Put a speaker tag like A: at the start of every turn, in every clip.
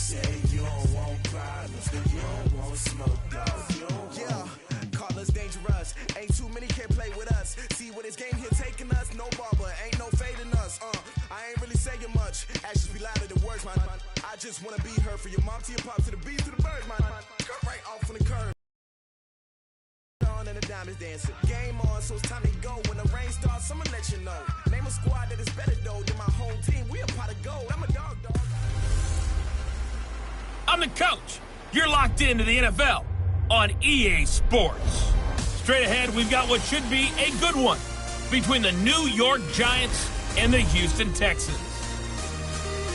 A: say you don't want problems, you don't want smoke, dog. You don't
B: Yeah, call us dangerous. Ain't too many can play with us. See where this game here taking us. No barber, ain't no fading us. I ain't really saying much. Actions be louder than words, man. I just wanna be heard from your mom to your pop to the bees to the birds, man. Cut right off on the curve. On and the diamonds dancing. Game on, so it's time to go. When the rain starts, I'ma let you know. Name a squad that is better though than my home team. We a pot of gold. I'm a dog.
C: I'm the coach. You're locked into the NFL on EA Sports. Straight ahead, we've got what should be a good one between the New York Giants and the Houston Texans.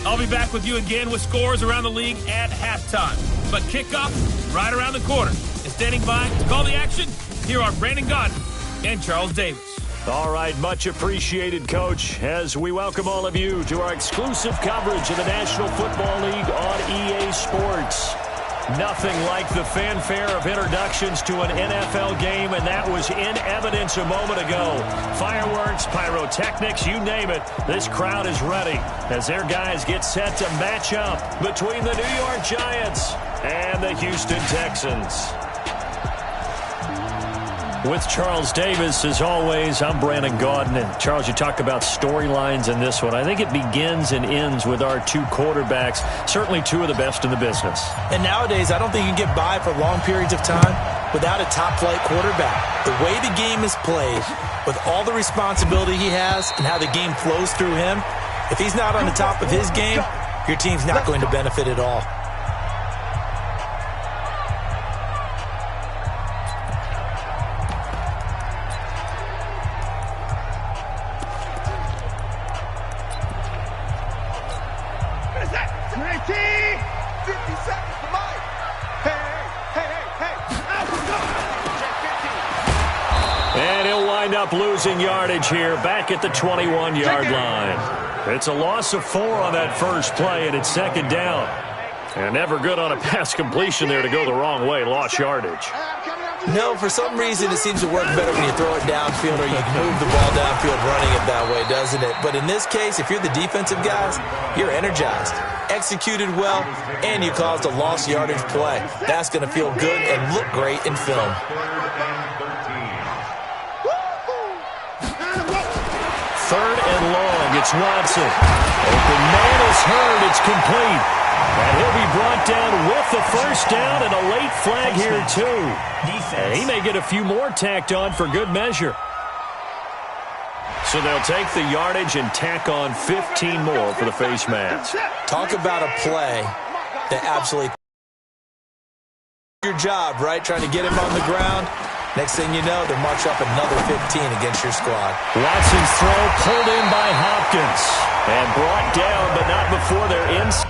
C: I'll be back with you again with scores around the league at halftime. But kickoff right around the corner. And standing by to call the action, here are Brandon Gaudin and Charles Davis.
D: All right, much appreciated, Coach, as we welcome all of you to our exclusive coverage of the National Football League on EA Sports. Nothing like the fanfare of introductions to an NFL game, and that was in evidence a moment ago. Fireworks, pyrotechnics, you name it, this crowd is ready as their guys get set to match up between the New York Giants and the Houston Texans. With Charles Davis, as always, I'm Brandon Gaudin. And Charles, you talk about storylines in this one. I think it begins and ends with our two quarterbacks, certainly two of the best in the business.
E: And nowadays, I don't think you can get by for long periods of time without a top-flight quarterback. The way the game is played, with all the responsibility he has and how the game flows through him, if he's not on the top of his game, your team's not going to benefit at all.
D: And he'll wind up losing yardage here back at the 21-yard line. It's a loss of 4 on that first play, and it's second down. And never good on a pass completion there to go the wrong way. Lost yardage.
E: No, for some reason it seems to work better when you throw it downfield or you can move the ball downfield running it that way, doesn't it? But in this case, if you're the defensive guys, you're energized, executed well, and you caused a lost yardage play. That's going to feel good and look great in film.
D: Third and long, it's Watson. Open man is heard, it's complete. And he'll be brought down with the first down and a late flag here, too. And he may get a few more tacked on for good measure. So they'll take the yardage and tack on 15 more for the face mask.
E: Talk about a play that absolutely your job, right? Trying to get him on the ground. Next thing you know, they'll march up another 15 against your squad.
D: Watson's throw pulled in by Hopkins and brought down, but not before they're inside.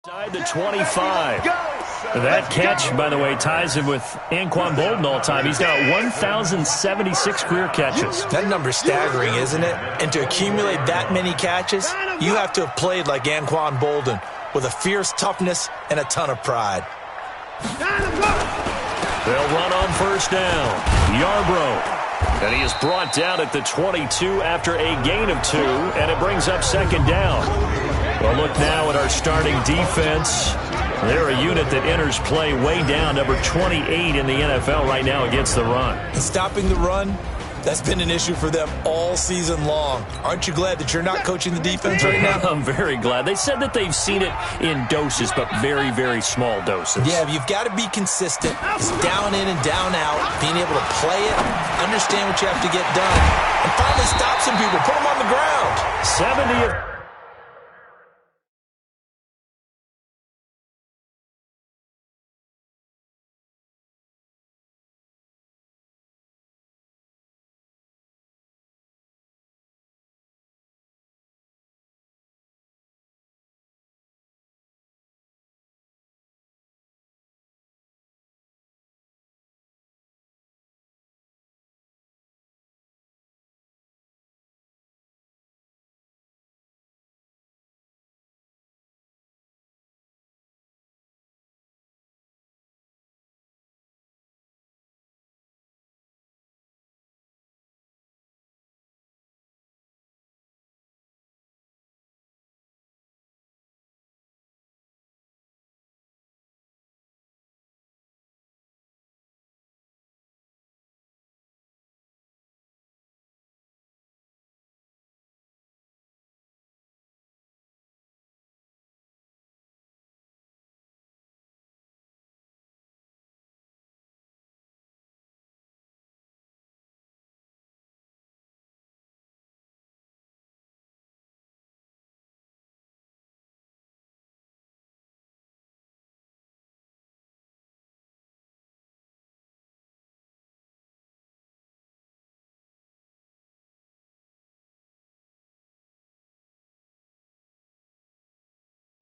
D: Inside the 25. That catch, by the way, ties him with Anquan Bolden all time. He's now at 1,076 career catches.
E: That number's staggering, isn't it? And to accumulate that many catches, you have to have played like Anquan Bolden with a fierce toughness and a ton of pride.
D: They'll run on first down. Yarbrough. And he is brought down at the 22 after a gain of 2, and it brings up second down. Well, look now at our starting defense. They're a unit that enters play way down, number 28 in the NFL right now against the run.
E: And stopping the run, that's been an issue for them all season long. Aren't you glad that you're not coaching the defense right now?
D: I'm very glad. They said that they've seen it in doses, but very, very small doses.
E: Yeah, you've got to be consistent. It's down in and down out, being able to play it, understand what you have to get done, and finally stop some people, put them on the ground.
D: 70 of...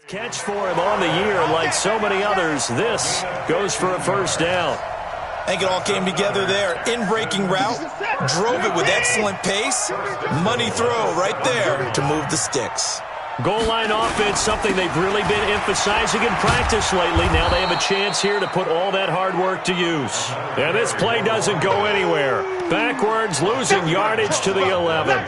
D: Catch for him on the year, like so many others. This goes for a first down.
E: I think it all came together there. In-breaking route, drove it with excellent pace. Money throw right there to move the sticks.
D: Goal line offense, something they've really been emphasizing in practice lately. Now they have a chance here to put all that hard work to use. And this play doesn't go anywhere. Backwards, losing yardage to the 11.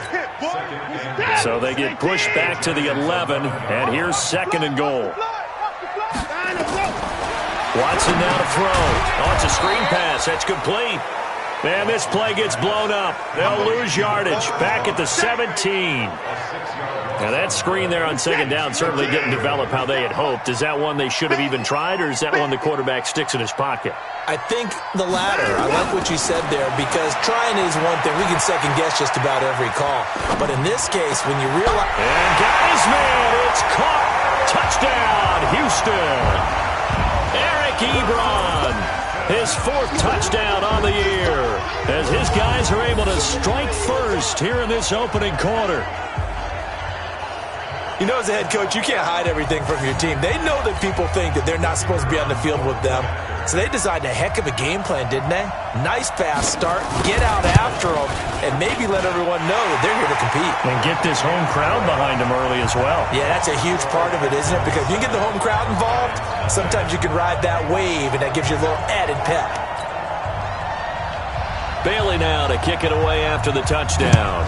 D: So they get pushed back to the 11, and here's second and goal. Watson now to throw. Oh, it's a screen pass. That's complete. And this play gets blown up. They'll lose yardage back at the 17. Now that screen there on second down certainly didn't develop how they had hoped. Is that one they should have even tried, or is that one the quarterback sticks in his pocket?
E: I think the latter. I like what you said there, because trying is one thing. We can second guess just about every call. But in this case, when you realize...
D: And guys, man, it's caught. Touchdown, Houston. Eric Ebron, his 4th touchdown on the year, as his guys are able to strike first here in this opening quarter.
E: You know, as a head coach, you can't hide everything from your team. They know that people think that they're not supposed to be on the field with them. So they designed a heck of a game plan, didn't they? Nice fast start, get out after them, and maybe let everyone know that they're here to compete.
D: And get this home crowd behind them early as well.
E: Yeah, that's a huge part of it, isn't it? Because if you get the home crowd involved, sometimes you can ride that wave, and that gives you a little added pep.
D: Bailey now to kick it away after the touchdown.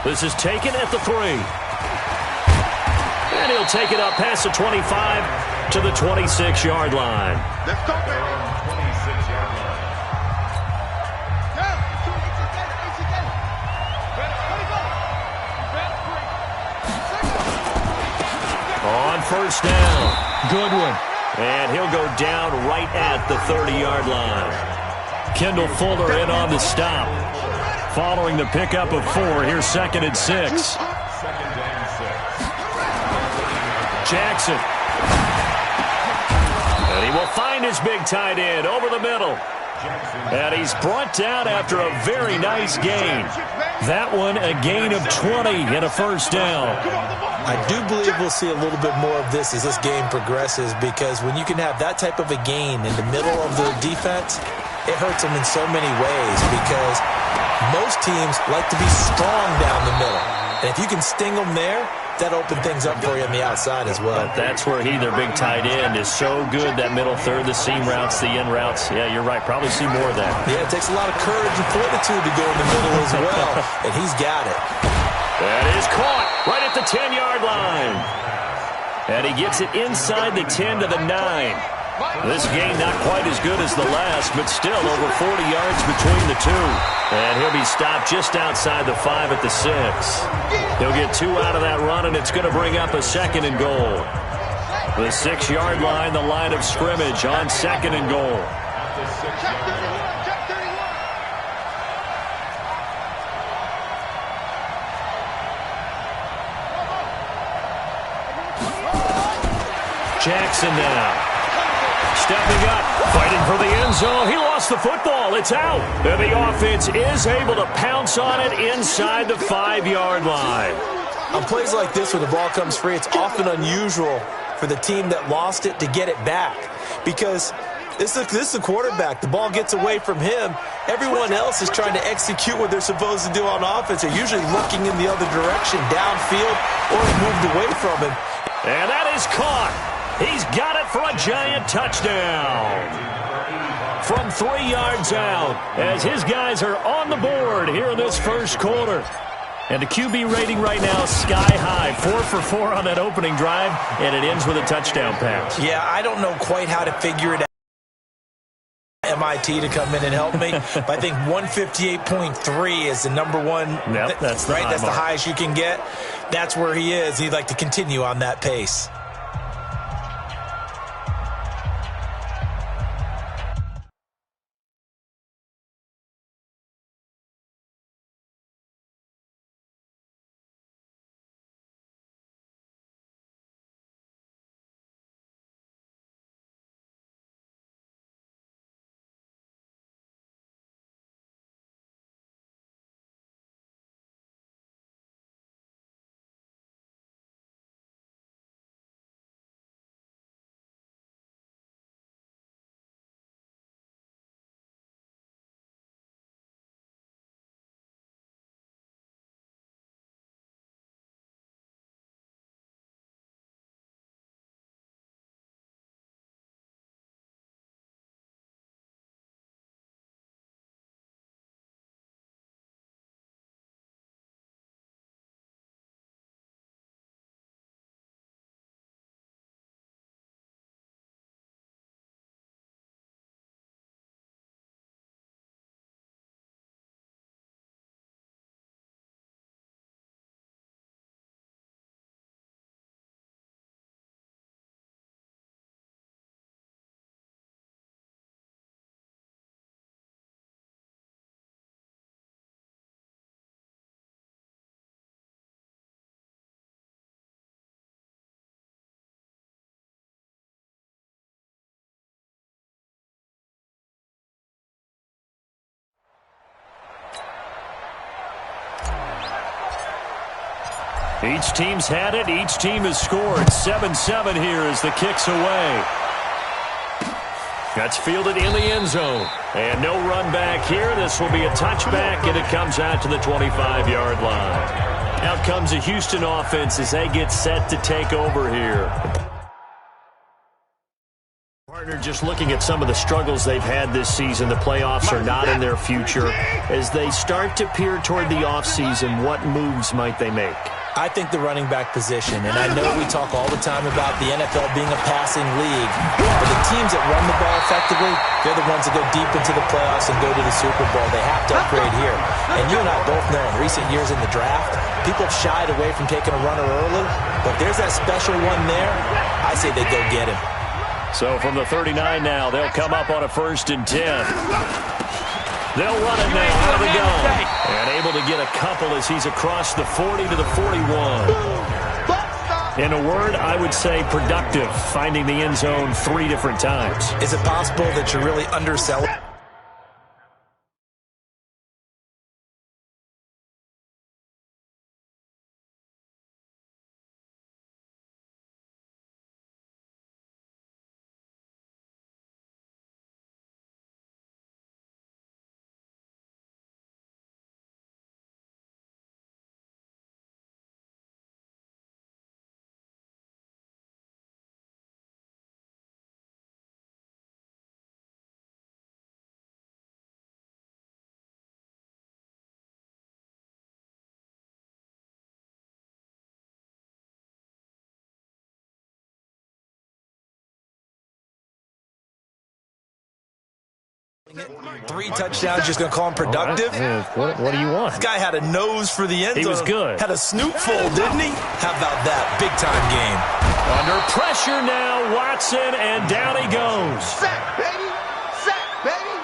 D: This is taken at the 3. And he'll take it up past the 25 to the 26-yard line.
F: Let's go, man. 26-yard line.
D: On first down. Goodwin. And he'll go down right at the 30-yard line. Kendall Fuller in on the stop. Following the pickup of 4, here's 2nd and 6. Jackson. And he will find his big tight end over the middle. And he's brought down after a very nice gain. That one a gain of 20 and a first down.
E: I do believe we'll see a little bit more of this as this game progresses, because when you can have that type of a gain in the middle of the defense, it hurts them in so many ways, because most teams like to be strong down the middle. And if you can sting them there, that opens things up for you on the outside as well.
D: But that's where their big tight end, is so good, that middle third, the seam routes, the in routes. Yeah, you're right. Probably see more of that.
E: Yeah, it takes a lot of courage and fortitude to go in the middle as well, and he's got it.
D: That is caught right at the 10-yard line. And he gets it inside the 10 to the 9. This game not quite as good as the last, but still over 40 yards between the two. And he'll be stopped just outside the 5 at the 6. He'll get 2 out of that run, and it's going to bring up a 2nd and goal. The 6-yard line, the line of scrimmage on 2nd and goal. Jackson now. Stepping up, fighting for the end zone. He lost the football. It's out. And the offense is able to pounce on it inside the 5-yard line.
E: On plays like this, when the ball comes free, it's often unusual for the team that lost it to get it back, because this is the quarterback. The ball gets away from him. Everyone else is trying to execute what they're supposed to do on offense. They're usually looking in the other direction, downfield, or moved away from him.
D: And that is caught. He's got it for a giant touchdown from 3 yards out, as his guys are on the board here in this first quarter. And the QB rating right now sky high, 4 for 4 on that opening drive, and it ends with a touchdown pass.
E: Yeah, I don't know quite how to figure it out. MIT to come in and help me, but I think 158.3 is the number one.
D: Yep, that's the
E: right. That's the
D: mark.
E: highest you can get. That's where he is. He'd like to continue on that pace.
D: Each team's had it. Each team has scored. 7-7 here as the kick's away. That's fielded in the end zone. And no run back here. This will be a touchback, and it comes out to the 25-yard line. Out comes the Houston offense as they get set to take over here. Partner, just looking at some of the struggles they've had this season, the playoffs are not in their future. As they start to peer toward the offseason, what moves might they make?
E: I think the running back position, and I know we talk all the time about the NFL being a passing league, but the teams that run the ball effectively, they're the ones that go deep into the playoffs and go to the Super Bowl. They have to upgrade here. And you and I both know in recent years in the draft, people have shied away from taking a runner early, but there's that special one there. I say they go get him.
D: So from the 39 now, they'll come up on a 1st and 10. They'll run it now out of the gun. And able to get a couple as he's across the 40 to the 41. In a word, I would say productive, finding the end zone 3 different times.
E: Is it possible that you're really underselling? 3 touchdowns, just going to call him productive.
D: What do you want?
E: This guy had a nose for the end zone.
D: He was good.
E: Had a snootful, didn't he? How about that? Big-time game.
D: Under pressure now, Watson, and down he goes.
A: Sack, baby! Sack, baby!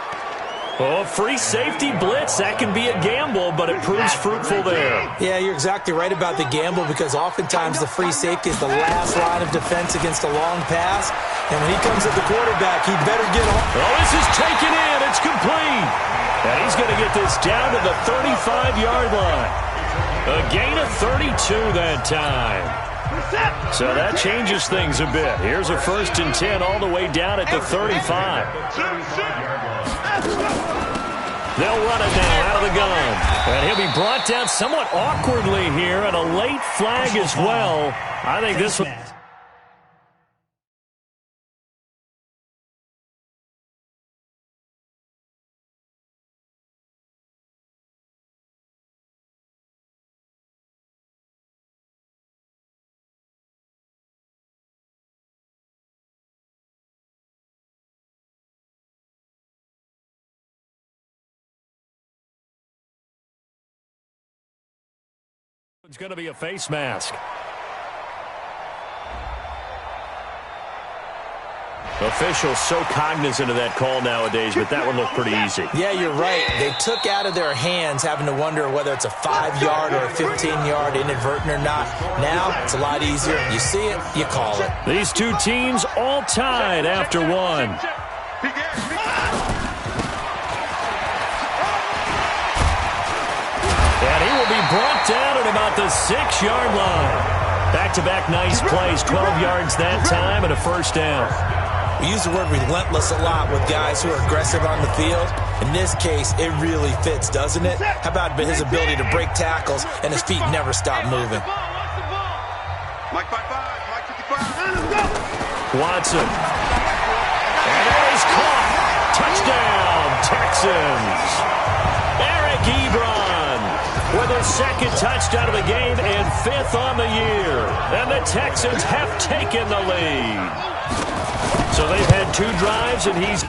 D: Oh, free safety blitz. That can be a gamble, but it proves fruitful there.
E: Yeah, you're exactly right about the gamble because oftentimes the free safety is the last line of defense against a long pass. And when he comes at the quarterback, he better get on.
D: Oh, this is taken in. It's complete. And he's going to get this down to the 35-yard line. A gain of 32 that time. So that changes things a bit. Here's a 1st and 10 all the way down at the 35. They'll run it now out of the gun. And he'll be brought down somewhat awkwardly here, and a late flag as well. I think this one... It's going to be a face mask. Officials so cognizant of that call nowadays, but that one looked pretty easy.
E: Yeah, you're right. They took out of their hands having to wonder whether it's a 5-yard or a 15-yard inadvertent or not. Now, it's a lot easier. You see it, you call it.
D: These two teams all tied after one. And he will be brought down at about the 6-yard line. Back-to-back nice plays, 12 yards that time and a 1st down.
E: We use the word relentless a lot with guys who are aggressive on the field. In this case, it really fits, doesn't it? How about his ability to break tackles and his feet never stop moving?
A: Mike 55, Mike 55.
D: Watson. And it is caught. Touchdown, Texans. Eric Ebron with his 2nd touchdown of the game and 5th on the year. And the Texans have taken the lead. So they've had 2 drives, and he's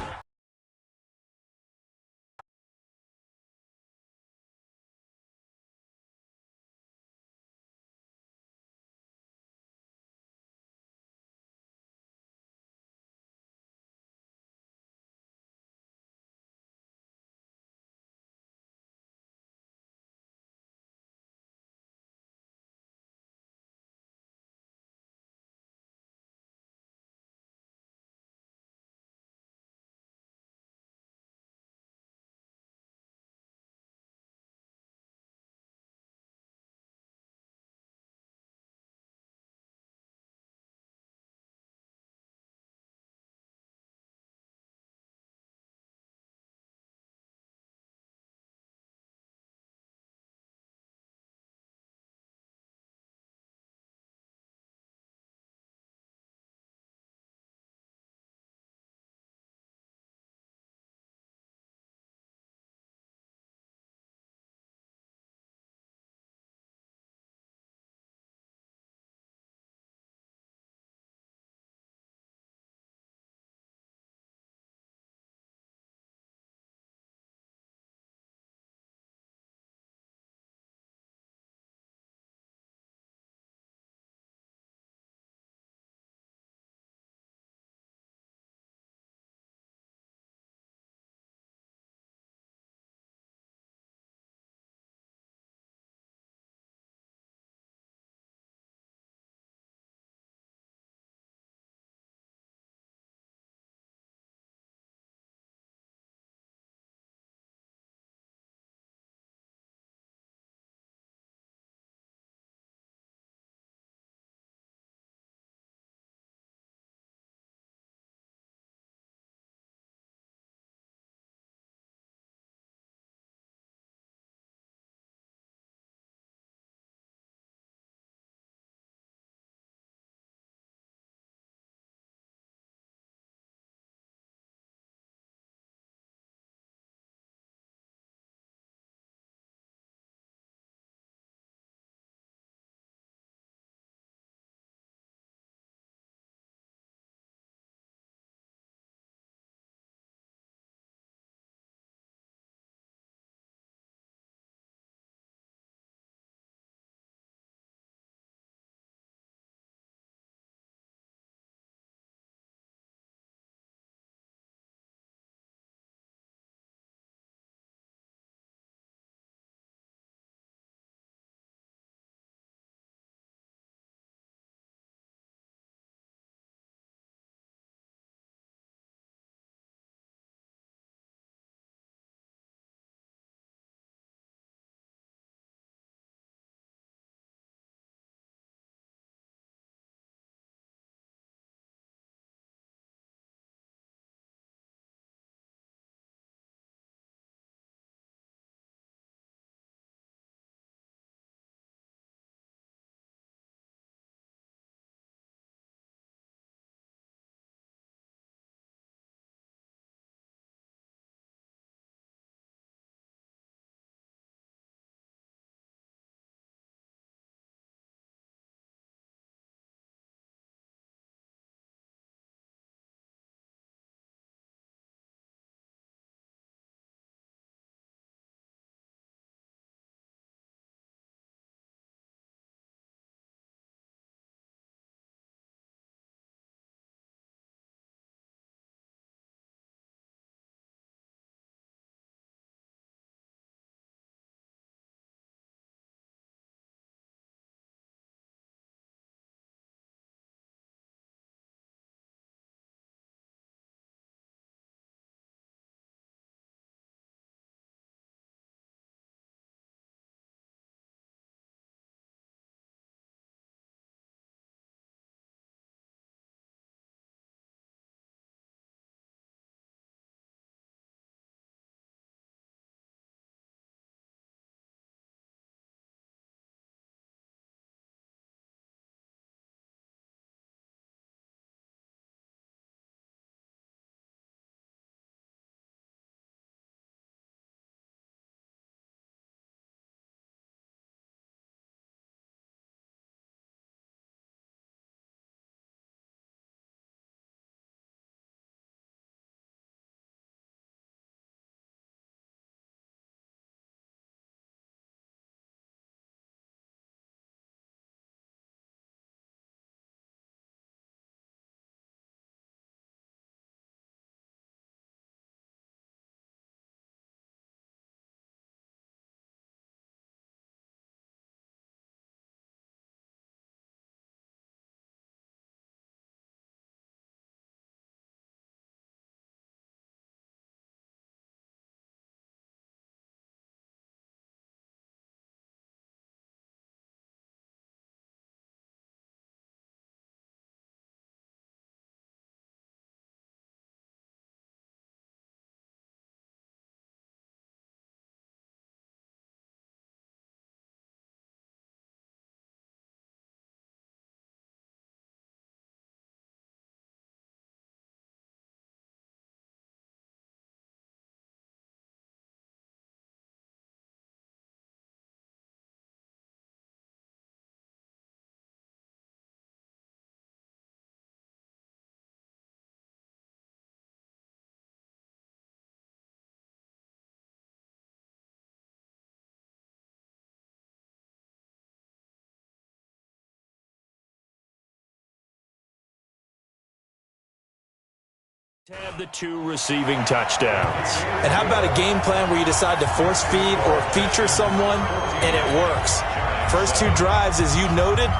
D: Have the 2 receiving touchdowns.
E: And how about a game plan where you decide to force feed or feature someone, and it works? First 2 drives, as you noted,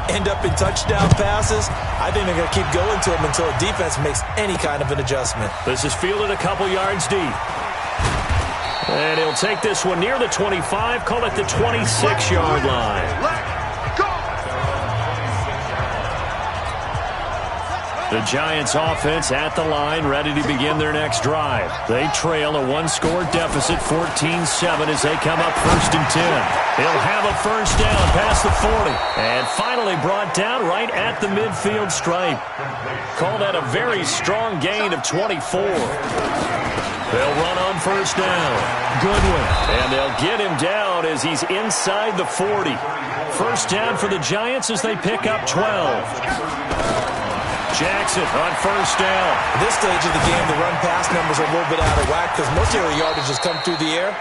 E: end up in touchdown passes. I think they're going to keep going to them until the defense makes any kind of an adjustment.
D: This is fielded a couple yards deep. And he'll take this one near the 25, call it the 26-yard line. The Giants offense at the line, ready to begin their next drive. They trail a 1-score deficit, 14-7, as they come up 1st and 10. They'll have a first down past the 40. And finally brought down right at the midfield stripe. Call that a very strong gain of 24. They'll run on first down. Goodwin. And they'll get him down as he's inside the 40. First down for the Giants as they pick up 12. Jackson on first down.
E: At this stage of the game, the run-pass numbers are a little bit out of whack because most of their yardage has come through the air.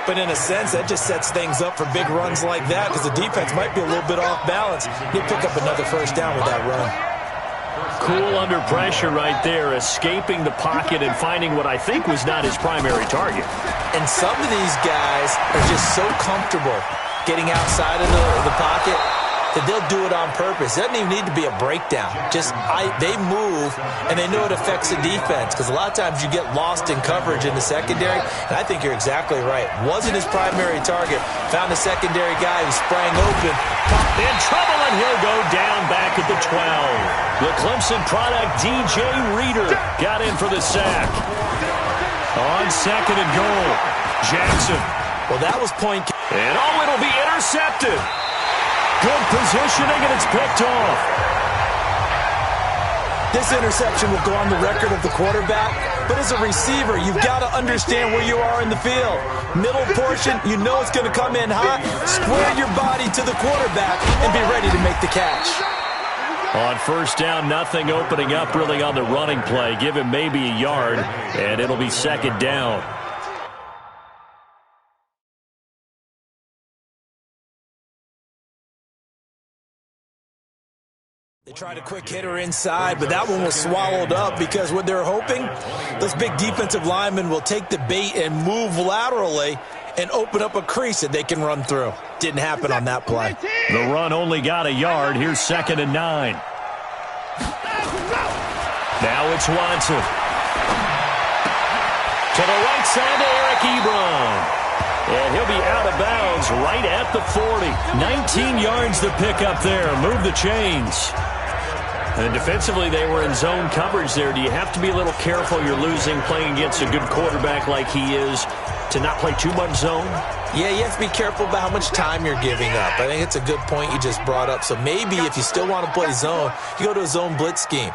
E: But in a sense, that just sets things up for big runs like that because the defense might be a little bit off balance. He'll pick up another first down with that run.
D: Cool under pressure right there, escaping the pocket and finding what I think was not his primary target.
E: And some of these guys are just so comfortable getting outside of the pocket that they'll do it on purpose. It doesn't even need to be a breakdown. Just they move, and they know it affects the defense because a lot of times you get lost in coverage in the secondary, and I think you're exactly right. Wasn't his primary target. Found a secondary guy who sprang open.
D: In trouble, and he'll go down back at the 12. The Clemson product, DJ Reader, got in for the sack. On 2nd and goal, Jackson.
E: Well, that was point.
D: And it'll be intercepted. Good positioning, and it's picked off.
E: This interception will go on the record of the quarterback, but as a receiver, you've got to understand where you are in the field. Middle portion, you know it's going to come in hot. Square your body to the quarterback and be ready to make the catch.
D: On first down, nothing opening up really on the running play. Give him maybe a yard, and it'll be 2nd down.
E: They tried a quick hitter inside, but that one was swallowed up because what they're hoping, those big defensive linemen will take the bait and move laterally and open up a crease that they can run through. Didn't happen on that play.
D: The run only got a yard. Here's 2nd and 9. Now it's Watson. To the right side to Eric Ebron. And he'll be out of bounds right at the 40. 19 yards to pick up there. Move the chains. And defensively, they were in zone coverage there. Do you have to be a little careful you're losing playing against a good quarterback like he is to not play too much zone?
E: Yeah, you have to be careful about how much time you're giving up. I think it's a good point you just brought up. So maybe if you still want to play zone, you go to a zone blitz scheme.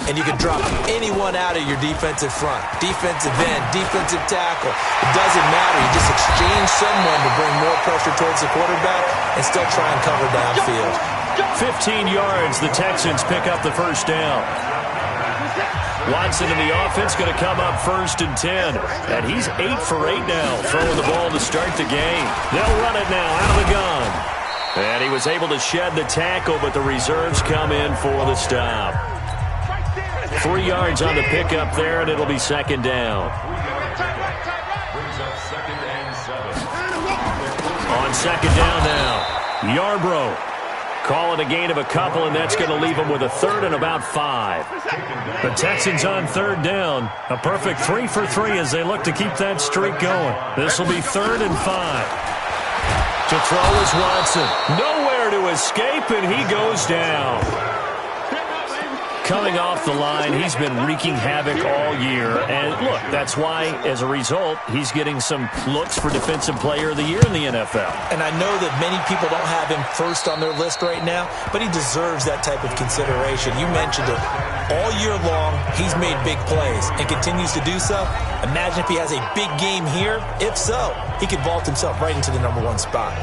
E: And you can drop anyone out of your defensive front. Defensive end, defensive tackle. It doesn't matter. You just exchange someone to bring more pressure towards the quarterback and still try and cover downfield.
D: 15 yards. The Texans pick up the first down. Watson in the offense going to come up 1st and 10. And he's 8 for 8 now, throwing the ball to start the game. They'll run it now out of the gun. And he was able to shed the tackle, but the reserves come in for the stop. 3 yards on the pickup there, and it'll be 2nd down. On 2nd down now, Yarbrough. Call it a gain of a couple, and that's going to leave them with a 3rd and about 5. The Texans on 3rd down. A perfect 3 for 3 as they look to keep that streak going. This will be 3rd and 5. To throw is Watson. Nowhere to escape, and he goes down. Coming off the line, he's been wreaking havoc all year. And look, that's why, as a result, he's getting some looks for Defensive Player of the Year in the NFL.
E: And I know that many people don't have him first on their list right now, but he deserves that type of consideration. You mentioned it. All year long, he's made big plays and continues to do so. Imagine if he has a big game here. If so, he could vault himself right into the #1 spot.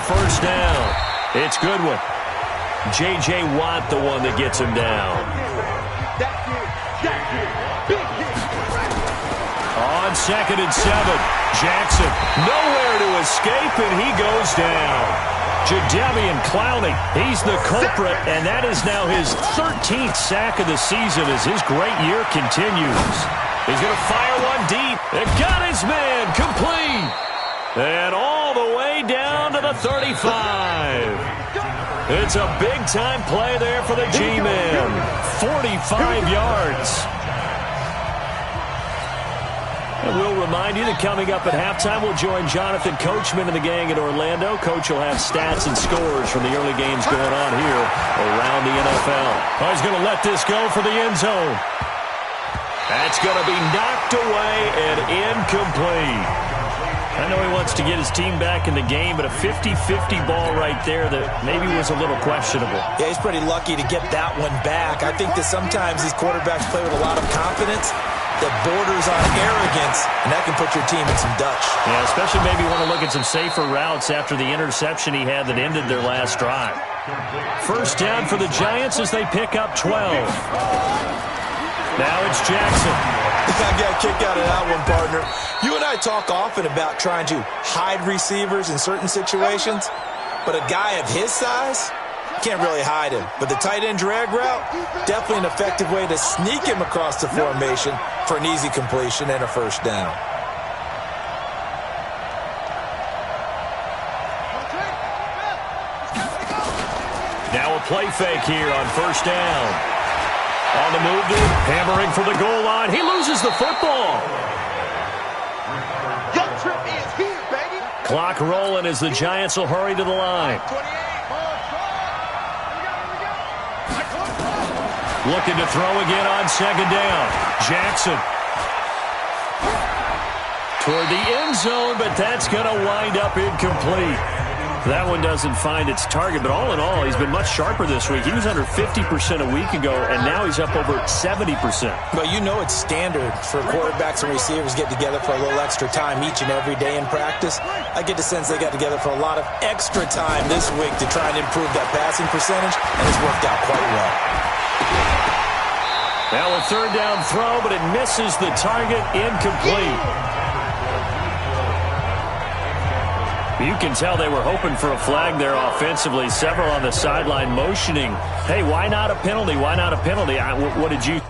D: first down. It's Goodwin. J.J. Watt, the one that gets him down. On 2nd and 7, Jackson nowhere to escape, and he goes down. Jadeveon Clowney, he's the culprit, and that is now his 13th sack of the season as his great year continues. He's going to fire one deep. It got his man complete. And all the way down to the 35. It's a big-time play there for the G-Man. 45 yards. And we'll remind you that coming up at halftime, we'll join Jonathan Coachman and the gang in Orlando. Coach will have stats and scores from the early games going on here around the NFL. Oh, he's going to let this go for the end zone. That's going to be knocked away and incomplete. I know he wants to get his team back in the game, but a 50-50 ball right there that maybe was a little questionable.
E: Yeah, he's pretty lucky to get that one back. I think that sometimes these quarterbacks play with a lot of confidence that borders on arrogance, and that can put your team in some Dutch.
D: Yeah, especially maybe want to look at some safer routes after the interception he had that ended their last drive. First down for the Giants as they pick up 12. Now it's Jackson.
E: I got a kick out of that one, partner. You and I talk often about trying to hide receivers in certain situations, but a guy of his size, can't really hide him. But the tight end drag route, definitely an effective way to sneak him across the formation for an easy completion and a first down.
D: Now a play fake here on first down. On the move, hammering for the goal line. He loses the football. Clock rolling as the Giants will hurry to the line. Looking to throw again on second down. Jackson. Toward the end zone, but that's going to wind up incomplete. That one doesn't find its target, but all in all, he's been much sharper this week. He was under 50% a week ago, and now he's up over 70%.
E: But you know it's standard for quarterbacks and receivers get together for a little extra time each and every day in practice. I get the sense they got together for a lot of extra time this week to try and improve that passing percentage, and it's worked out quite well.
D: Now a third down throw, but it misses the target, incomplete. You can tell they were hoping for a flag there offensively. Several on the sideline motioning, hey, why not a penalty? Why not a penalty? What did you...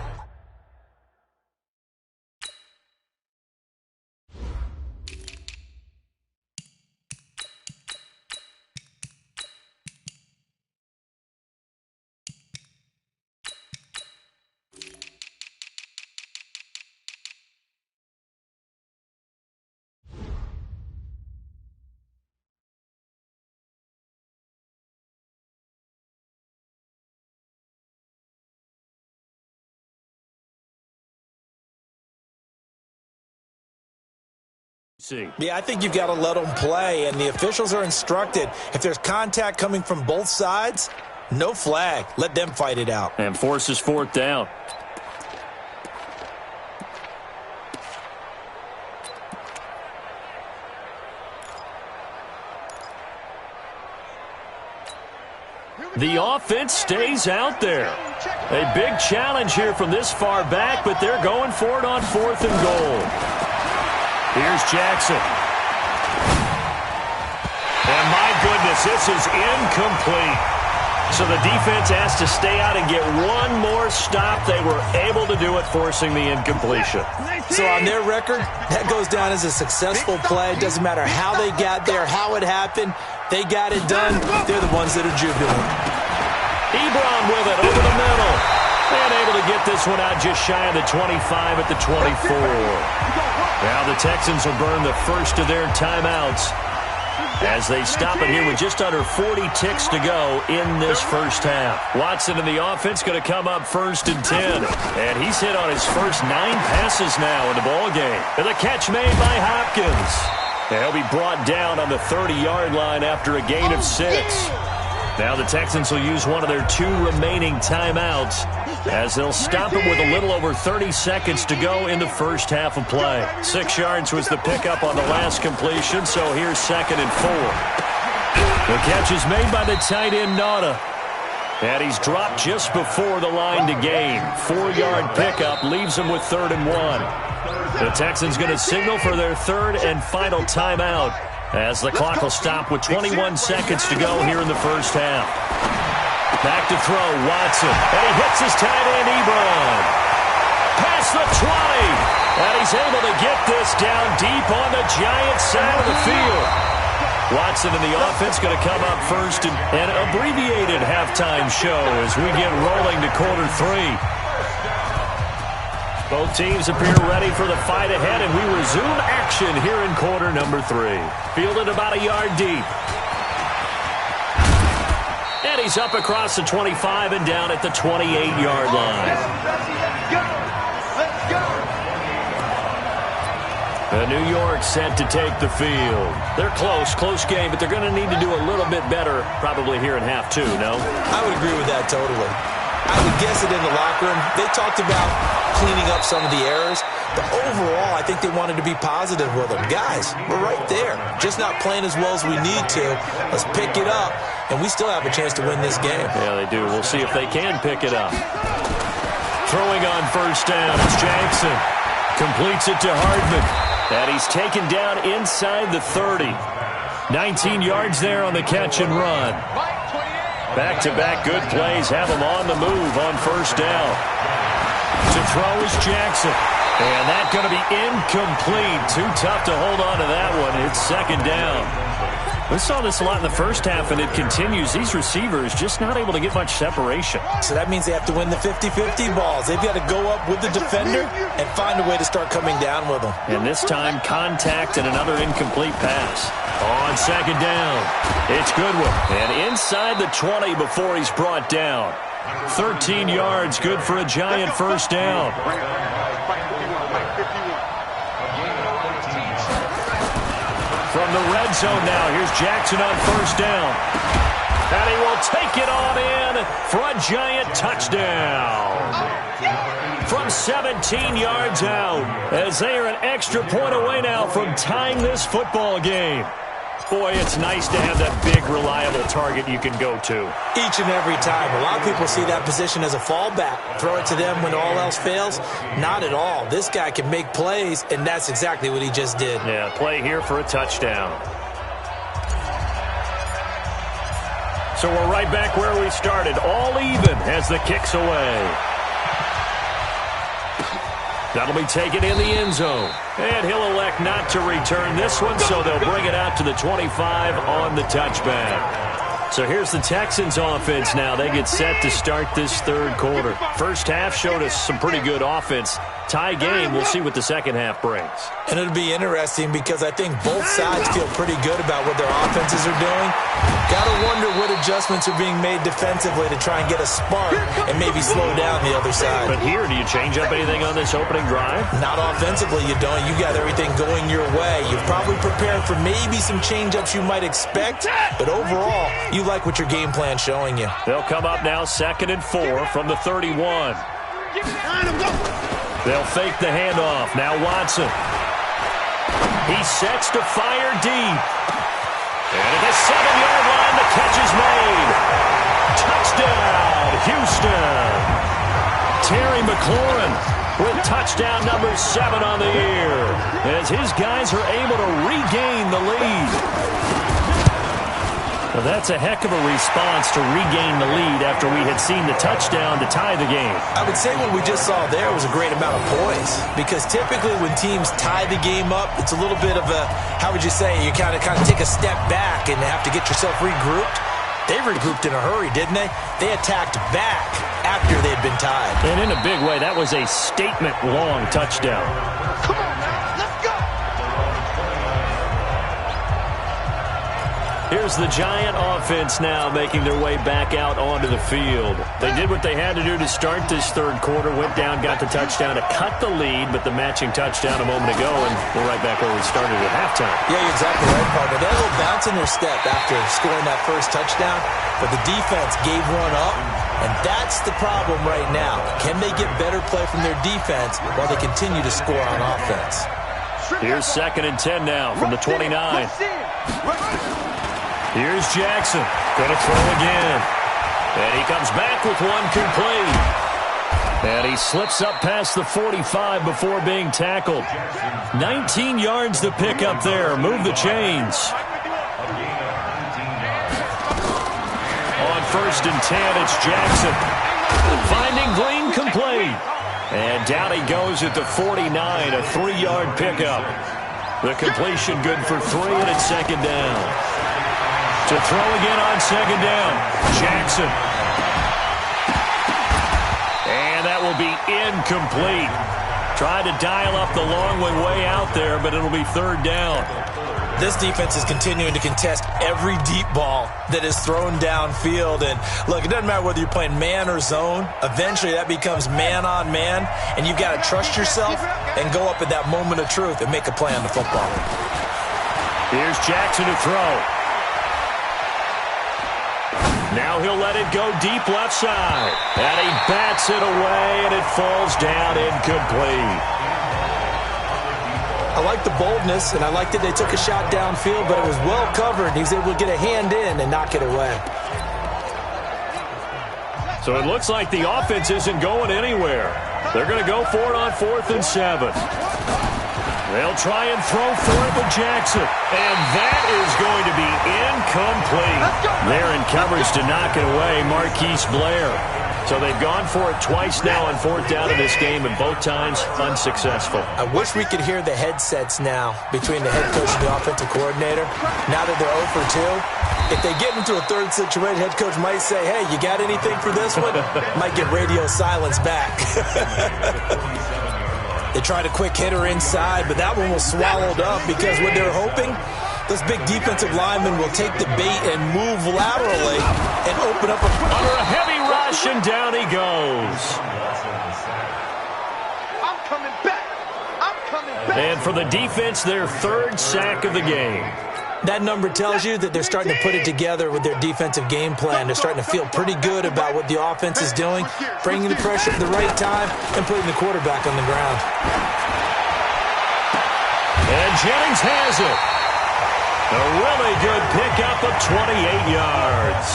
E: Yeah, I think you've got to let them play, and the officials are instructed, if there's contact coming from both sides, no flag. Let them fight it out.
D: And forces fourth down. The offense stays out there. A big challenge here from this far back, but they're going for it on 4th and goal. Here's Jackson. And my goodness, this is incomplete. So the defense has to stay out and get one more stop. They were able to do it, forcing the incompletion.
E: So on their record, that goes down as a successful play. Doesn't matter how they got there, how it happened. They got it done. They're the ones that are jubilant.
D: Ebron with it over the middle. And able to get this one out just shy of the 25 at the 24. Now the Texans will burn the first of their timeouts as they stop it here with just under 40 ticks to go in this first half. Watson in the offense going to come up 1st and 10. And he's hit on his first 9 passes now in the ballgame. And the catch made by Hopkins. And he'll be brought down on the 30-yard line after a gain of 6. Now the Texans will use one of their 2 remaining timeouts as they'll stop it with a little over 30 seconds to go in the first half of play. 6 yards was the pickup on the last completion, so here's 2nd and 4. The catch is made by the tight end, Nauta. And he's dropped just before the line to gain. 4-yard pickup leaves him with 3rd and 1. The Texans going to signal for their 3rd and final timeout as the clock will stop with 21 seconds to go here in the first half. Back to throw, Watson. And he hits his tight end, Ebron. Past the 20. And he's able to get this down deep on the Giants side of the field. Watson and the offense going to come up first in an abbreviated halftime show as we get rolling to quarter 3. Both teams appear ready for the fight ahead, and we resume action here in quarter number 3. Fielded about a yard deep. And he's up across the 25 and down at the 28-yard line. New York set to take the field. They're close game, but they're going to need to do a little bit better probably here in half 2, no?
E: I would agree with that totally. I would guess it in the locker room. They talked about cleaning up some of the errors, but overall, I think they wanted to be positive with them. Guys, we're right there. Just not playing as well as we need to. Let's pick it up, and we still have a chance to win this game.
D: Yeah, they do. We'll see if they can pick it up. Throwing on first down, it's Jackson. Completes it to Hardman. And he's taken down inside the 30. 19 yards there on the catch and run. Back-to-back good plays have him on the move on first down. To throw is Jackson. And that's going to be incomplete. Too tough to hold on to that one. It's 2nd down. We saw this a lot in the first half, and it continues. These receivers just not able to get much separation.
E: So that means they have to win the 50-50 balls. They've got to go up with the defender and find a way to start coming down with them.
D: And this time, contact and another incomplete pass. On 2nd down, it's Goodwin. And inside the 20 before he's brought down. 13 yards, good for a Giant first down. From the red zone now, here's Jackson on first down. And he will take it on in for a Giant touchdown. From 17 yards out, as they are an extra point away now from tying this football game. Boy, it's nice to have that big, reliable target you can go to.
E: Each and every time. A lot of people see that position as a fallback. Throw it to them when all else fails. Not at all. This guy can make plays, and that's exactly what he just did.
D: Yeah, play here for a touchdown. So we're right back where we started. All even as the kick's away. That'll be taken in the end zone. And he'll elect not to return this one, so they'll bring it out to the 25 on the touchback. So here's the Texans offense now. They get set to start this 3rd quarter. First half showed us some pretty good offense. Tie game, we'll see what the second half brings.
E: And it'll be interesting because I think both sides feel pretty good about what their offenses are doing. Gotta wonder what adjustments are being made defensively to try and get a spark and maybe slow down the other side.
D: But here, do you change up anything on this opening drive?
E: Not offensively, you don't. You got everything going your way. You've probably prepared for maybe some change-ups you might expect, but overall, you like what your game plan's showing you.
D: They'll come up now 2nd and 4 from the 31. They'll fake the handoff. Now Watson. He sets to fire deep. And at the 7-yard line, the catch is made. Touchdown, Houston. Terry McLaurin with touchdown number 7 on the year as his guys are able to regain the lead. Well, that's a heck of a response to regain the lead after we had seen the touchdown to tie the game.
E: I would say what we just saw there was a great amount of poise because typically when teams tie the game up, it's a little bit of a, how would you say, you kind of take a step back and have to get yourself regrouped. They regrouped in a hurry, didn't they? They attacked back after they'd been tied.
D: And in a big way, that was a statement-long touchdown.
G: Come on now, let's go!
D: Here's the Giant offense now making their way back out onto the field. They did what they had to do to start this 3rd quarter, went down, got the touchdown to cut the lead, but the matching touchdown a moment ago, and we're right back where we started at halftime.
E: Yeah, you're exactly right, partner. They had a little bounce in their step after scoring that first touchdown, but the defense gave one up, and that's the problem right now. Can they get better play from their defense while they continue to score on offense?
D: Here's 2nd and 10 now from the 29. Here's Jackson. Going to throw again. And he comes back with one complete. And he slips up past the 45 before being tackled. 19 yards to pick up there. Move the chains. On 1st and 10, it's Jackson. Finding Green complete. And down he goes at the 49, a 3-yard pickup. The completion good for 3, and it's 2nd down. To throw again on 2nd down, Jackson. And that will be incomplete. Tried to dial up the long one way out there, but it'll be 3rd down.
E: This defense is continuing to contest every deep ball that is thrown downfield. And, look, it doesn't matter whether you're playing man or zone. Eventually, that becomes man-on-man, and you've got to trust yourself and go up at that moment of truth and make a play on the football.
D: Here's Jackson to throw. Now he'll let it go deep left side. And he bats it away, and it falls down incomplete.
E: I like the boldness, and I like that they took a shot downfield, but it was well covered. He was able to get a hand in and knock it away.
D: So it looks like the offense isn't going anywhere. They're going to go for it on 4th and 7. They'll try and throw for it with Jackson. And that is going to be incomplete. They're in coverage to knock it away, Marquise Blair. So they've gone for it twice now on 4th down in this game, and both times unsuccessful.
E: I wish we could hear the headsets now between the head coach and the offensive coordinator. Now that they're 0 for 2, if they get into a third situation, head coach might say, hey, you got anything for this one? Might get radio silence back. They tried a quick hitter inside, but that one was swallowed up because what they're hoping, those big defensive linemen will take the bait and move laterally and open up
D: under a heavy rush, and down he goes.
G: I'm coming back. I'm coming back.
D: And for the defense, their 3rd sack of the game.
E: That number tells you that they're starting to put it together with their defensive game plan. They're starting to feel pretty good about what the offense is doing, bringing the pressure at the right time, and putting the quarterback on the ground.
D: And Jennings has it. A really good pickup of 28 yards.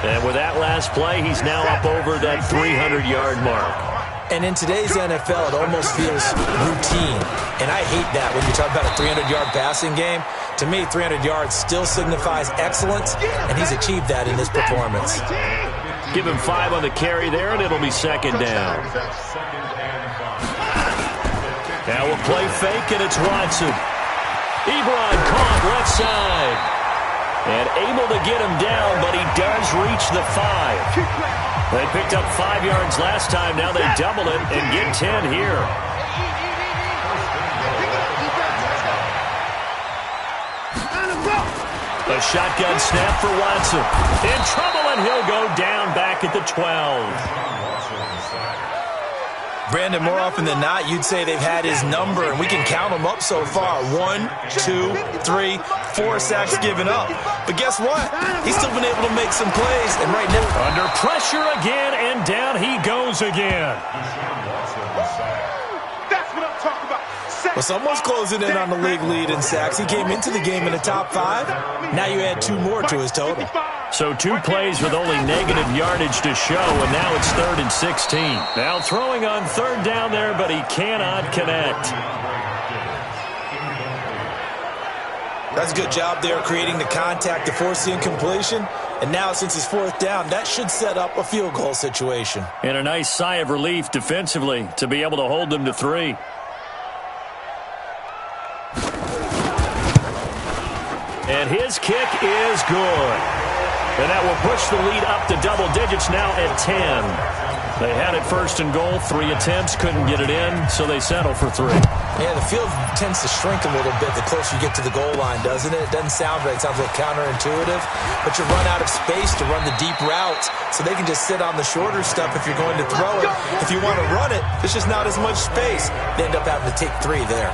D: And with that last play, he's now up over that 300-yard mark.
E: And in today's NFL, it almost feels routine. And I hate that when you talk about a 300-yard passing game. To me, 300 yards still signifies excellence, and he's achieved that in this performance.
D: Give him 5 on the carry there, and it'll be 2nd down. Now we'll play fake, and it's Watson. Ebron caught left side. And able to get him down, but he does reach the 5. They picked up 5 yards last time. Now they double it and get 10 here. A shotgun snap for Watson. In trouble, and he'll go down back at the 12.
E: Brandon, more often than not, you'd say they've had his number, and we can count them up so far. 1, 2, 3, 4 sacks given up. But guess what? He's still been able to make some plays, and right now,
D: under pressure again, and down he goes again.
G: That's what I'm talking about.
E: Well, someone's closing in on the league lead in sacks. He came into the game in the top 5. Now you add 2 more to his total.
D: So 2 plays with only negative yardage to show, and now it's 3rd and 16. Now throwing on 3rd down there, but he cannot connect.
E: That's a good job there creating the contact to force the incompletion. And now since it's 4th down, that should set up a field goal situation.
D: And a nice sigh of relief defensively to be able to hold them to 3. And his kick is good. And that will push the lead up to double digits now at 10. They had it 1st and goal, 3 attempts, couldn't get it in, so they settle for 3.
E: Yeah, the field tends to shrink a little bit the closer you get to the goal line, doesn't it? It doesn't sound right. It sounds a little counterintuitive. But you run out of space to run the deep routes, so they can just sit on the shorter stuff if you're going to throw it. If you want to run it, there's just not as much space. They end up having to take 3 there.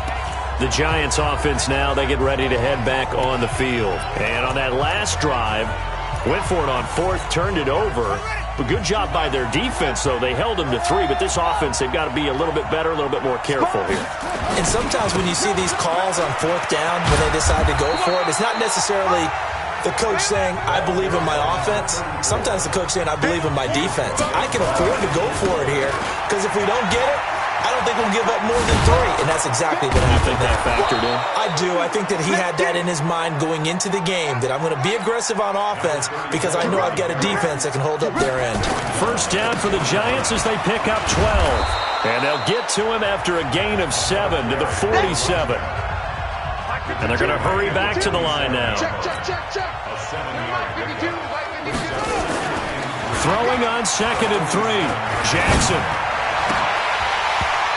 D: The Giants offense now, they get ready to head back on the field. And on that last drive, Went for it on fourth, turned it over. But good job by their defense, though. They held them to 3, but this offense, they've got to be a little bit better, a little bit more careful here.
E: And sometimes when you see these calls on fourth down, when they decide to go for it, it's not necessarily the coach saying, I believe in my offense. Sometimes the coach saying, I believe in my defense. I can afford to go for it here, because if we don't get it, I don't think we'll give up more than 3. And that's exactly what happened.
D: You think that factored in?
E: I do. I think that he had that in his mind going into the game, that I'm going to be aggressive on offense because I know I've got a defense that can hold up their end.
D: First down for the Giants as they pick up 12. And they'll get to him after a gain of 7 to the 47. And they're going to hurry back to the line now. Throwing on 2nd and 3. Jackson.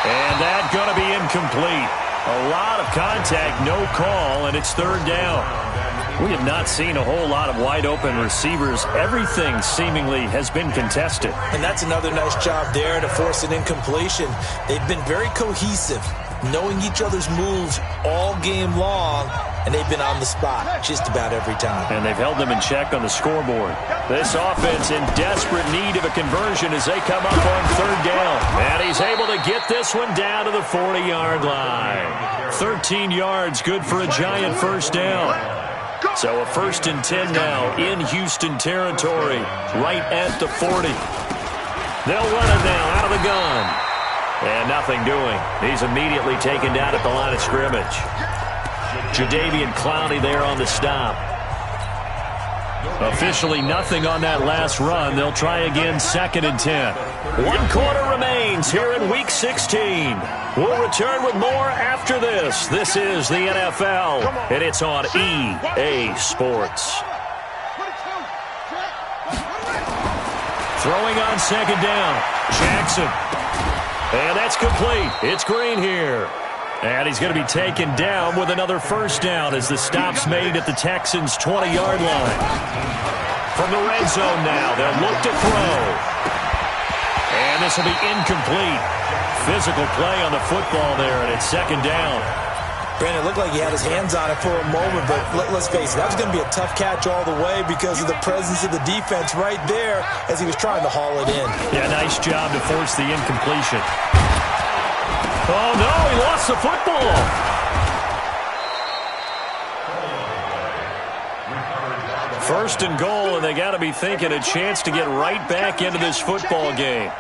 D: And that's going to be incomplete. A lot of contact, no call, and it's 3rd down. We have not seen a whole lot of wide-open receivers. Everything seemingly has been contested.
E: And that's another nice job there to force an incompletion. They've been very cohesive, knowing each other's moves all game long, and they've been on the spot just about every time.
D: And they've held them in check on the scoreboard. This offense in desperate need of a conversion as they come up on 3rd down. And he's able to get this one down to the 40-yard line. 13 yards, good for a Giant first down. So a 1st and 10 now in Houston territory, right at the 40. They'll run it now out of the gun. And nothing doing. He's immediately taken down at the line of scrimmage. Jadeveon Clowney there on the stop. Officially nothing on that last run. They'll try again 2nd and 10. 1 quarter remains here in Week 16. We'll return with more after this. This is the NFL, and it's on EA Sports. Throwing on 2nd down. Jackson. And that's complete. It's Green here. And he's going to be taken down with another first down as the stop's made at the Texans' 20-yard line. From the red zone now, they'll look to throw. And this will be incomplete. Physical play on the football there, and it's 2nd down.
E: Brandon, it looked like he had his hands on it for a moment, but let's face it, that was going to be a tough catch all the way because of the presence of the defense right there as he was trying to haul it in.
D: Yeah, nice job to force the incompletion. Oh, no, he lost the football. First and goal, and they got to be thinking a chance to get right back into this football game.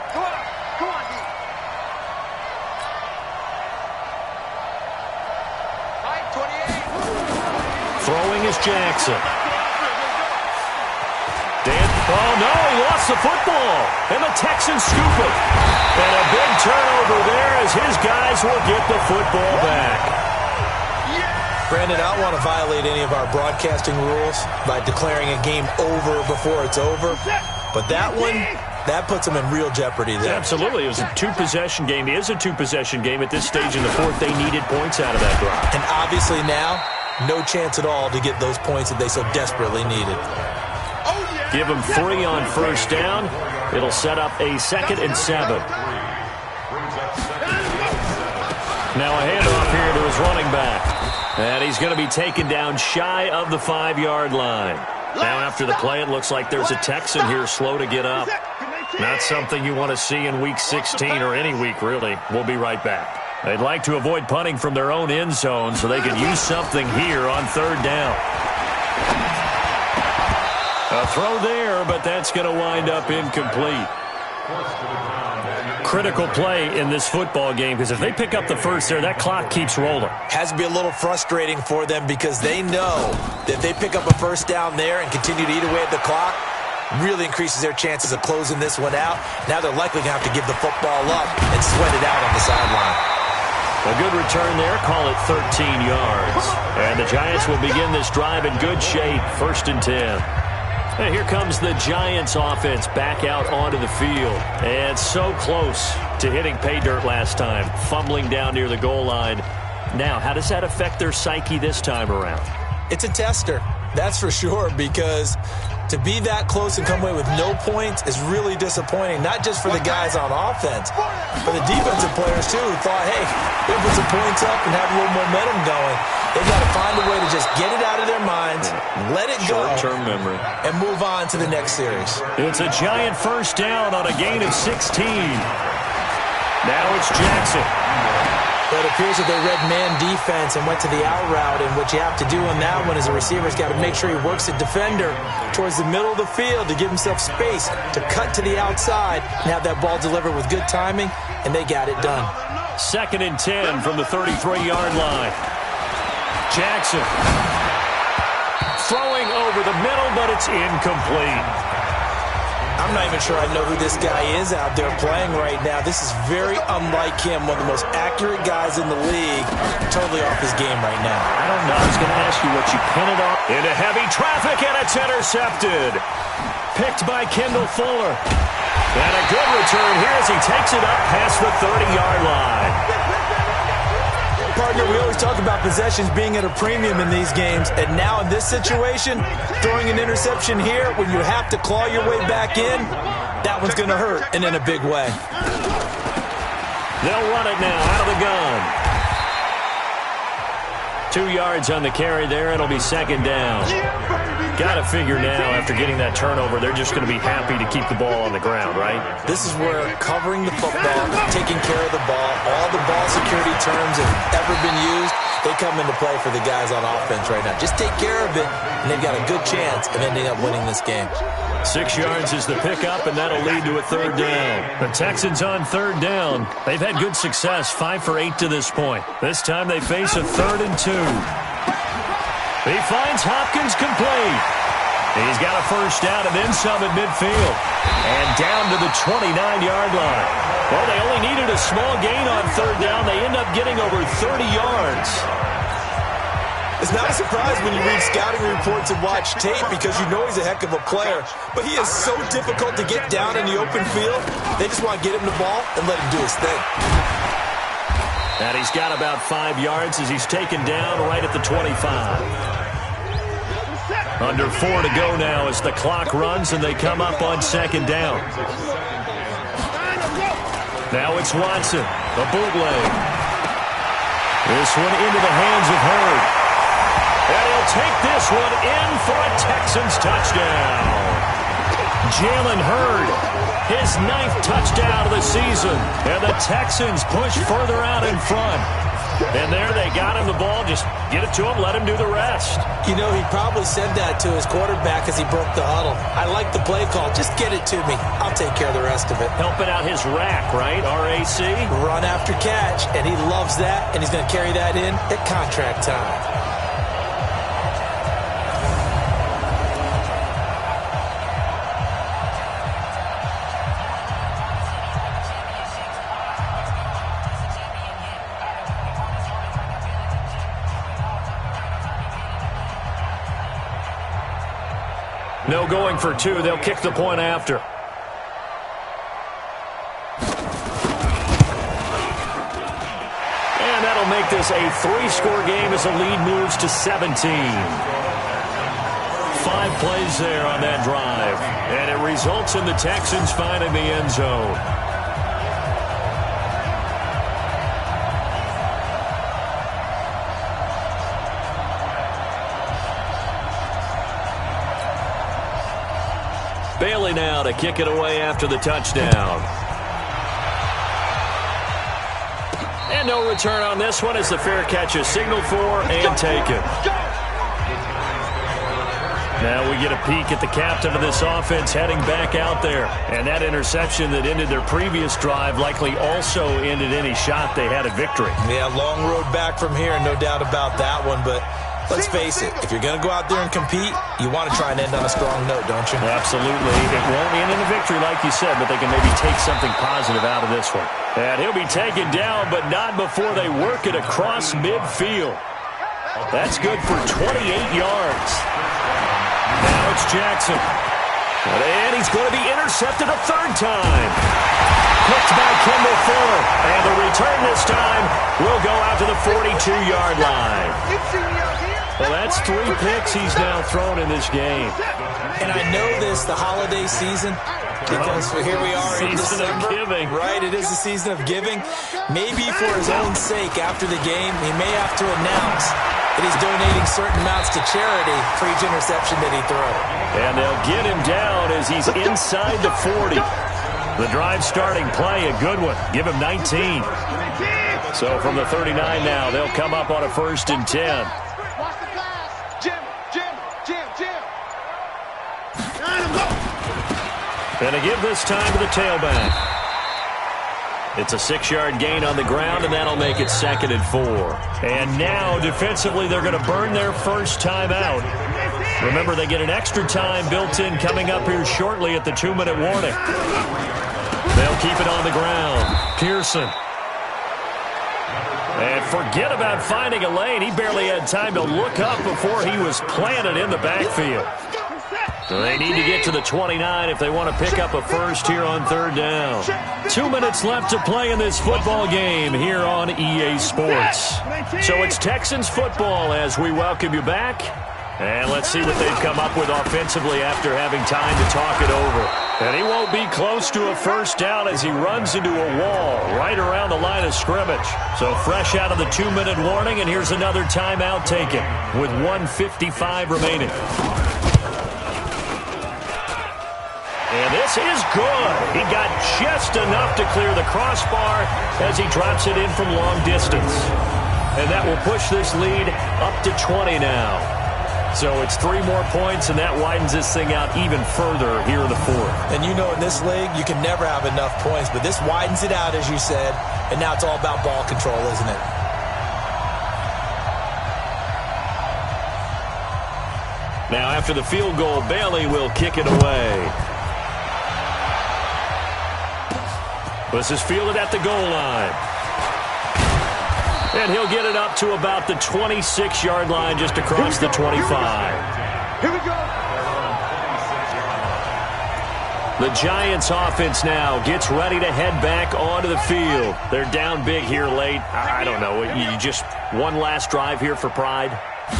D: Throwing is Jackson. Oh, no, he lost the football. And the Texans scoop it. And a big turnover there as his guys will get the football back.
E: Brandon, I don't want to violate any of our broadcasting rules by declaring a game over before it's over. But that one, that puts them in real jeopardy there.
D: Absolutely. It was a 2-possession game. It is a 2-possession game at this stage in the 4th. They needed points out of that drive.
E: And obviously now, no chance at all to get those points that they so desperately needed.
D: Give them 3 on first down. It'll set up a 2nd and 7. Now a handoff here to his running back. And he's going to be taken down shy of the 5-yard line. Now after the play, it looks like there's a Texan here slow to get up. Not something you want to see in Week 16 or any week, really. We'll be right back. They'd like to avoid punting from their own end zone so they could use something here on 3rd down. A throw there, but that's going to wind up incomplete. Critical play in this football game because if they pick up the first there, that clock keeps rolling.
E: Has to be a little frustrating for them because they know that if they pick up a first down there and continue to eat away at the clock, really increases their chances of closing this one out. Now they're likely going to have to give the football up and sweat it out on the sideline.
D: A good return there, call it 13 yards. And the Giants will begin this drive in good shape, 1st and 10. And here comes the Giants offense back out onto the field. And so close to hitting pay dirt last time, fumbling down near the goal line. Now, how does that affect their psyche this time around?
E: It's a tester, that's for sure, because To be that close and come away with no points is really disappointing, not just for the guys on offense, but the defensive players, too, who thought, hey, we put some points up and have a little momentum going. They've got to find a way to just get it out of their minds, let it go,
D: short-term memory,
E: and move on to the next series.
D: It's a giant first down on a gain of 16. Now it's Jackson.
E: But it appears that they read man defense and went to the out route, and what you have to do on that one is a receiver's got to make sure he works the defender towards the middle of the field to give himself space to cut to the outside and have that ball delivered with good timing, and they got it done.
D: 2nd and 10 from the 33-yard line. Jackson throwing over the middle, but it's incomplete.
E: I'm not even sure I know who this guy is out there playing right now. This is very unlike him, one of the most accurate guys in the league. Totally off his game right now.
D: I don't know. I was going to ask you what you pin it on. Into heavy traffic, and it's intercepted. Picked by Kendall Fuller. And a good return here as he takes it up past the 30-yard line.
E: Partner, we always talk about possessions being at a premium in these games, and now in this situation, throwing an interception here when you have to claw your way back in, that one's going to hurt, and in a big way.
D: They'll run it now out of the gun. 2 yards on the carry there. It'll be 2nd down. Got to figure now, after getting that turnover, they're just going to be happy to keep the ball on the ground, right?
E: This is where covering the football, taking care of the ball, all the ball security terms have ever been used, they come into play for the guys on offense right now. Just take care of it, and they've got a good chance of ending up winning this game.
D: 6 yards is the pickup, and that'll lead to a 3rd down. The Texans on 3rd down. They've had good success, 5 for 8 to this point. This time they face a 3rd and 2. He finds Hopkins complete. He's got a first down and then some at midfield. And down to the 29-yard line. Well, they only needed a small gain on 3rd down. They end up getting over 30 yards.
E: It's not a surprise when you read scouting reports and watch tape because you know he's a heck of a player. But he is so difficult to get down in the open field. They just want to get him the ball and let him do his thing.
D: And he's got about 5 yards as he's taken down right at the 25. Under 4 to go now as the clock runs and they come up on 2nd down. Now it's Watson, the bootleg. This one into the hands of Hurd. And he'll take this one in for a Texans touchdown. Jalen Hurd, his 9th touchdown of the season. And the Texans push further out in front. And there they got him the ball. Just get it to him, let him do the rest.
E: You know, he probably said that to his quarterback as he broke the huddle. I like the play call. Just get it to me. I'll take care of the rest of it.
D: Helping out his rack, right? RAC?
E: Run after catch, and he loves that, and he's going to carry that in at contract time.
D: No going for 2. They'll kick the point after. And that'll make this a 3-score game as the lead moves to 17. 5 plays there on that drive. And it results in the Texans finding the end zone. Bailey now to kick it away after the touchdown. And no return on this one as the fair catch is signaled for and taken. Now we get a peek at the captain of this offense heading back out there. And that interception that ended their previous drive likely also ended any shot they had at victory.
E: Yeah, long road back from here, no doubt about that one, but let's face it, if you're going to go out there and compete, you want to try and end on a strong note, don't you?
D: Absolutely. It won't end in a victory like you said, but they can maybe take something positive out of this one. And he'll be taken down, but not before they work it across midfield. That's good for 28 yards. Now it's Jackson. And he's going to be intercepted a 3rd time. Picked by Kendall Fuller. And the return this time will go out to the 42-yard line.
G: You see me out here?
D: Well, that's 3 picks he's now thrown in this game.
E: And I know this, the holiday season, because here we are in December.
D: Season of giving.
E: Right, it is the season of giving. Maybe for his own sake, after the game, he may have to announce that he's donating certain amounts to charity for each interception that he throws.
D: And they'll get him down as he's inside the 40. The drive starting play, a good one. Give him 19. So from the 39 now, they'll come up on a 1st and 10.
G: Watch the pass. Jim.
D: And to give this time to the tailback. It's a 6-yard gain on the ground, and that'll make it 2nd and 4. And now, defensively, they're going to burn their first time out. Remember, they get an extra time built in coming up here shortly at the 2-minute warning. They'll keep it on the ground. Pearson. And forget about finding a lane. He barely had time to look up before he was planted in the backfield. So they need to get to the 29 if they want to pick up a first here on 3rd down. 2 minutes left to play in this football game here on EA Sports. So it's Texans football as we welcome you back. And let's see what they've come up with offensively after having time to talk it over. And he won't be close to a first down as he runs into a wall right around the line of scrimmage. So fresh out of the 2-minute warning, and here's another timeout taken with 1:55 remaining. And this is good. He got just enough to clear the crossbar as he drops it in from long distance. And that will push this lead up to 20 now. So it's 3 more points, and that widens this thing out even further here in the 4th.
E: And you know in this league, you can never have enough points, but this widens it out, as you said, and now it's all about ball control, isn't it?
D: Now after the field goal, Bailey will kick it away. This is fielded at the goal line. And he'll get it up to about the 26-yard line just across the 25.
G: Here we go.
D: The Giants offense now gets ready to head back onto the field. They're down big here late. I don't know. You just one last drive here for pride?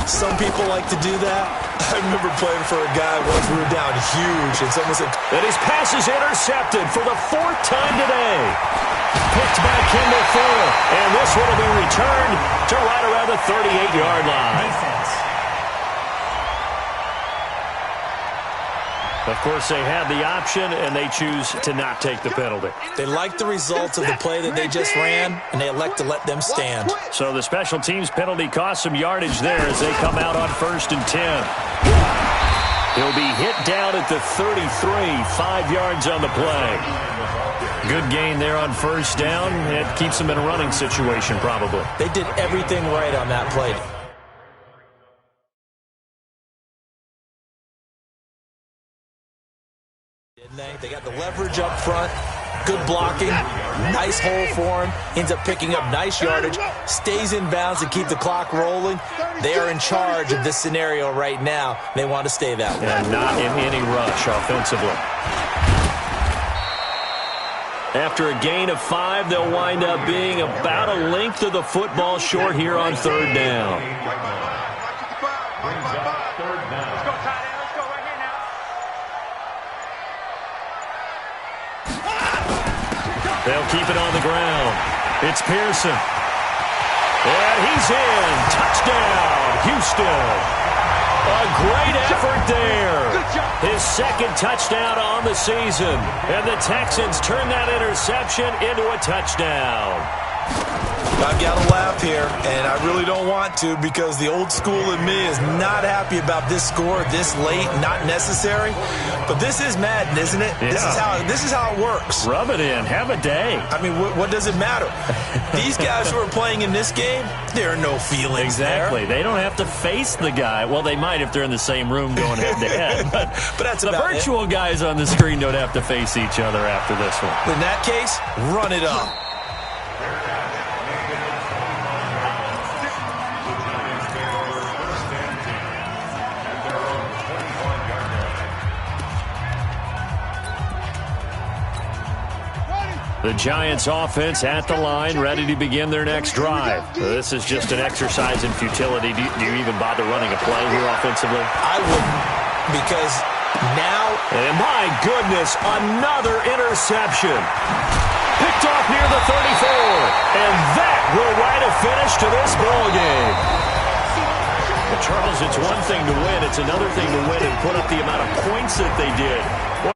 E: Some people like to do that. I remember playing for a guy once we were down huge, and someone said,
D: and his pass is intercepted for the 4th time today. Picked by Kendall Fuller, and this one will be returned to right around the 38-yard line. Of course, they had the option, and they choose to not take the penalty.
E: They like the results of the play that they just ran, and they elect to let them stand.
D: So the special teams penalty cost some yardage there as they come out on 1st and 10. He'll be hit down at the 33, 5 yards on the play. Good gain there on 1st down. It keeps them in a running situation, probably.
E: They did everything right on that play. They got the leverage up front, good blocking, nice hole for him, ends up picking up nice yardage, stays in bounds to keep the clock rolling. They are in charge of this scenario right now. They want to stay that way.
D: And not in any rush offensively. After a gain of 5, they'll wind up being about a length of the football short here on 3rd down. They'll keep it on the ground. It's Pearson. And he's in. Touchdown, Houston. A great effort there. His 2nd touchdown on the season. And the Texans turn that interception into a touchdown.
E: I've got to laugh here, and I really don't want to because the old school in me is not happy about this score this late, not necessary. But this is Madden, isn't it?
D: Yeah.
E: This is how it works.
D: Rub it in. Have a day.
E: I mean, what does it matter? These guys who are playing in this game, there are no feelings
D: Exactly.
E: there.
D: They don't have to face the guy. Well, they might if they're in the same room going head-to-head. But
E: that's
D: the
E: about
D: virtual guys on the screen don't have to face each other after this one.
E: In that case, run it up.
D: The Giants offense at the line, ready to begin their next drive. This is just an exercise in futility. Do you even bother running a play here offensively?
E: I wouldn't, because now...
D: And my goodness, another interception. Picked off near the 34. And that will write a finish to this ball game. Well, Charles, it's one thing to win. It's another thing to win and put up the amount of points that they did.